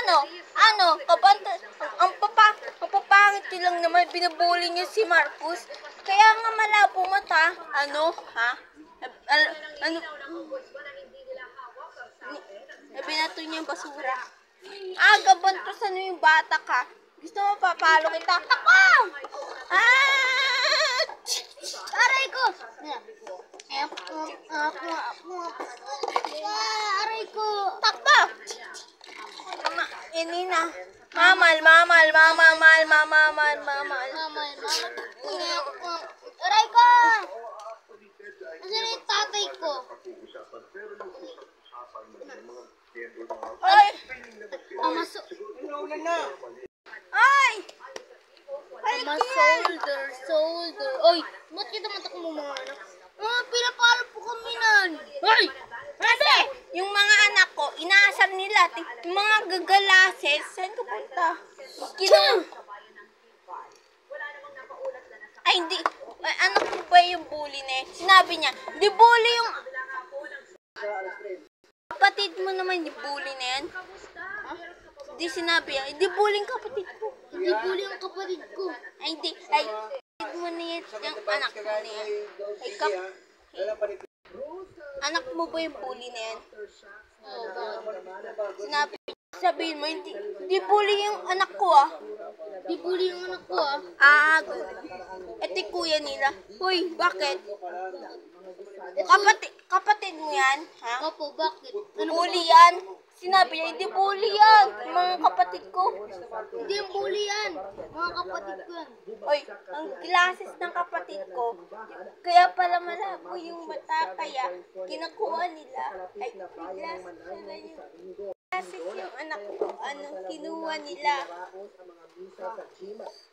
Ano, ang papangit nyo lang naman, binubuli nyo si Marcos. Kaya nga malabo mata. Ano, ha? Ano? Binato niya yung basura. Gabantosan mo yung bata ka. Gusto mo papalo kita? Takbo! Aray ko! Aray ko! Takbo! Inina. Mamal. Aray ko! Nasaan yung tatay ko? Ay! Ay! Shoulder. Oy, ba't kita matak mo mga anak? Pinapalo po kami nun. Ay! Kasi, yung mga anak ko, inaasar nila. Yung mga gagalases, saan ka punta? Ay, hindi. Anak ko ba yung bully na yun? Sinabi niya, di bully yung... Kapatid mo naman, di bully na yan. Di sinabi yan, di bully yung kapatid ko. Hindi bully yung kapatid ko. Ay, hindi. Ay, kapatid mo na yan, yung anak mo na yan. Anak mo ba yung bully na yan? Oo, bakit? Sabihin mo, hindi bully yung anak ko Di bully yung anak ko Ito kuya nila. Hoy, bakit? Kapatid mo yan? Ha? Opo, bakit? Bully yan? Sinabi niya, hindi bully yan. Mga kapatid ko. Hindi yung bully yan. Mga kapatid ko yan. Hoy, ang glasses ng kapatid ko, kaya pala malabo yung mata, kaya kinukuha nila. Ay, glasses nila yung... Kasi yung anak ko, kinuha nila.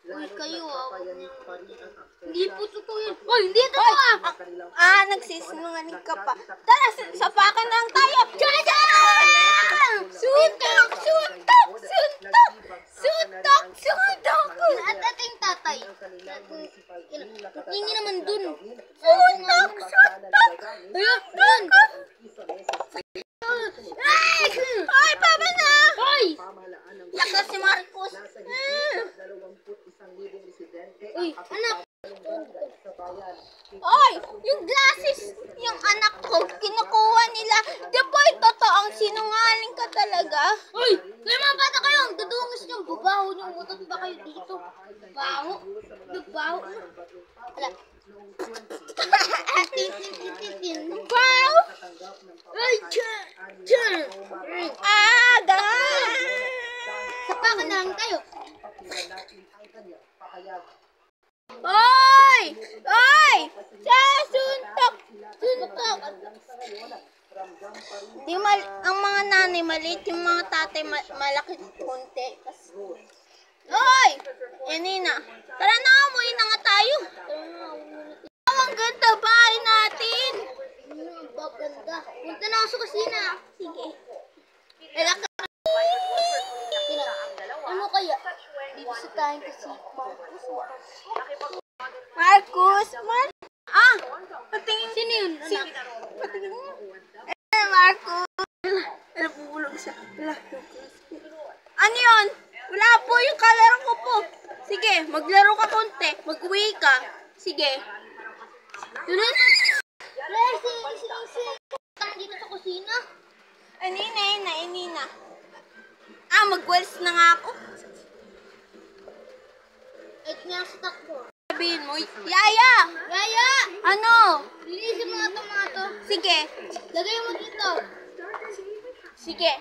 Uy, kayo hindi po totoo yun. Uy, hindi totoo nagsisinungaling ka pa. Tara, sapakan lang tayo. Suntok! At ating tatay. Hindi naman dun. Suntok! Ayun! Ay, papa na! Ay! Lakas si Marcos. Uy, anak. Oy, yung glasses, yung anak ko, kinukuha nila. Di ba totoo ang sinungaling ka talaga? Uy, kaya mga bata kayo, ang dudungis nyo, babaho nyo, utot ba kayo dito? Baho? Baho? Wala. Baho? Ay, sapakan na lang tayo. Oy! Suntok! Ang mga nanay maliit, yung mga tatay malaki konti. Oy! Nina. Tara na, umuwi na nga tayo. Ang ganda bahay natin. Ang ganda. Punta na ako sa kusina. Sige. Ano kaya? Bibisitahin ko si Marcos. Patingin. Sino yun? Patingin mo. Marcos. Pupulog siya. Ano yun? Wala po yung kalaro ko po. Sige, maglaro ka konti. Mag-uwi ka. Sige. Tuloy. Dito sa kusina. Nina. Mag-walis na nga ako. Stock ko. Sabihin mo, Yaya! Ano? Linisin mo nga to. Sige. Lagay mo dito. Sige.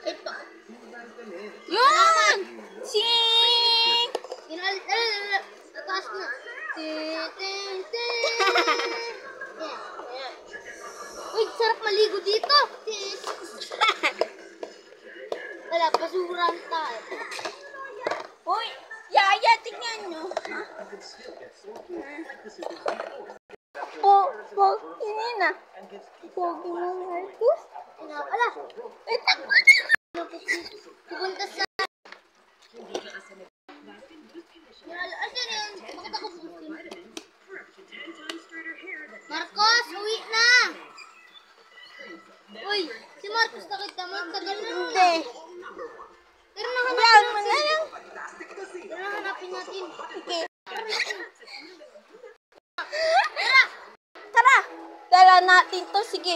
Ito. Yun! Sing! Tatas na. Uy, sarap maligo dito. Wala, basurahan tayo. Uy, Yaya, tingnan nyo. Inina. Pogi mo, Marcos. Ala, takbo na. Pupunta sa... Asan yun? Bakit ako pupunta? natin to. Sige.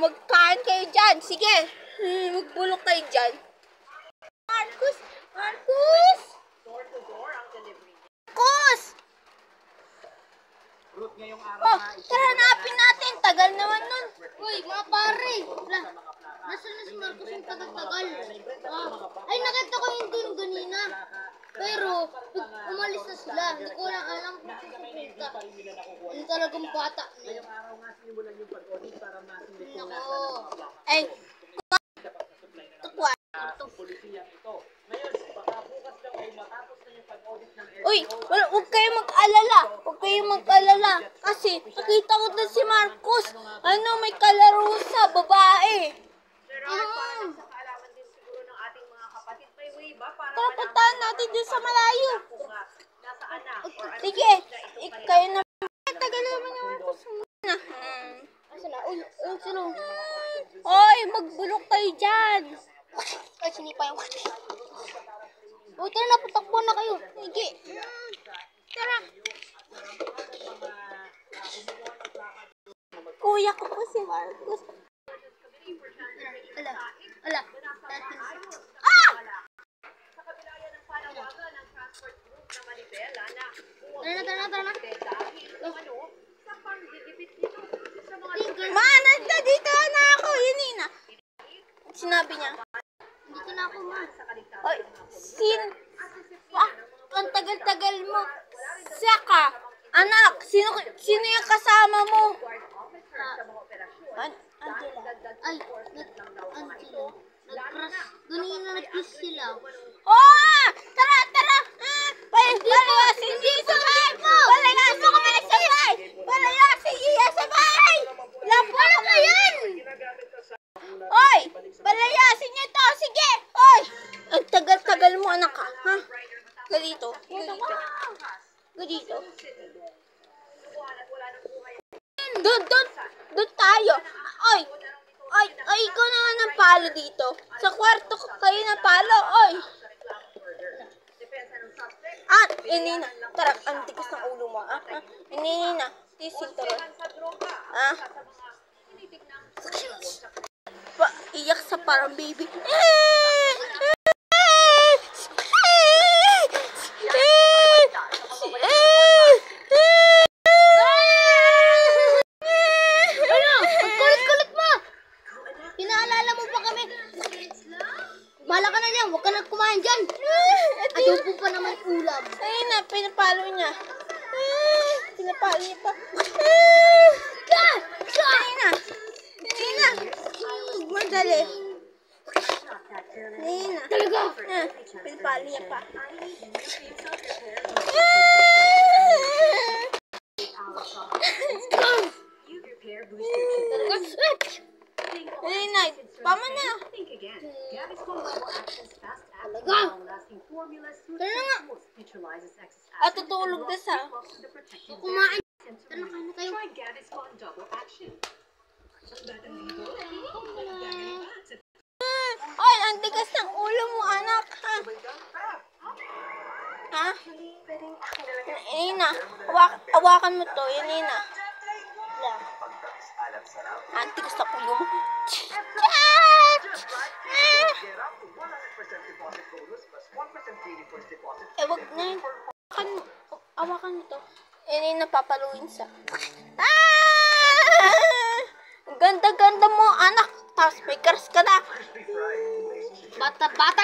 Magkain kayo dyan. Sige. Magbulok kayo dyan. Marcus! Marcus! Marcus! Oh, tara hanapin natin. Tagal naman nun. Uy, mga pare. Nasaan na si Marcus yung tagal-tagal? Ay, nakita ko yung dun ganina. Pero, umalis na sila. Hindi ko lang alam kung pupunta. Ano talagang bata na yun. Nako. Ay, tukwa. Uy, huwag kayong mag-alala. Huwag kayong mag-alala. Kasi, nakita ko doon si Marcus. May kalaro sa babae. Tara, puntahan natin dun sa malayo. Sige, kayo na. Tagal naman yung Marcus. Asan na? Uy, sino? Oy, magbulok kayo dyan. Ay, sinipa yung kati. Uy, tara na, patakbo na kayo. Sige. Tara. Kuya ko po si Marcus. Ala. Ah! Tara na. Ma, dito na ako. Yun na. Sinabi niya. Dito na ako, ma. Oy, ang tagal-tagal mo. Saka, anak, sino yung kasama mo? Angela. Ay, Angela. Nag-crush. Ganina nag-kiss sila. Oh! Tara! Palayasin niyo sa bahay mo! Palayasin ko na sa bahay! Palayasin niyo sa bahay! Lapala ka yan! Oy! Palayasin niyo to! Sige! Oy! Ang tagal-tagal mo, anak ka. Ha? Ganito. Doon tayo. Oy! Ikaw naman ang palo dito. Sa kwarto ko kayo ng palo. Oy! Inina. Tara, ang tigas ng ulo mo. Inina. Tising to. Iyak sa parang baby. Pinaalala mo pa kami. Bahala ka na dyan. Huwag ka na kumain dyan. Adobo pa naman ulam. Ayun na, pinapalo niya. Pinapalo niya pa. Ayun na. Madali. Ayun na. Talaga. Pinapalo niya pa. Ayun na. Pama na. Talaga. Tara nga. At tutulog na sa. Kumain. Tara na kayo. Ay, ang tigas ng ulo mo, anak. Ha? Ayun na. Hawakan mo to. Yun na. Ang tigas ng ulo mo. Wag na yun. Hawakan mo to. Yun napapaluin sa. Ang ganda-ganda mo, anak. Tapos may crush ka na. Bata-bata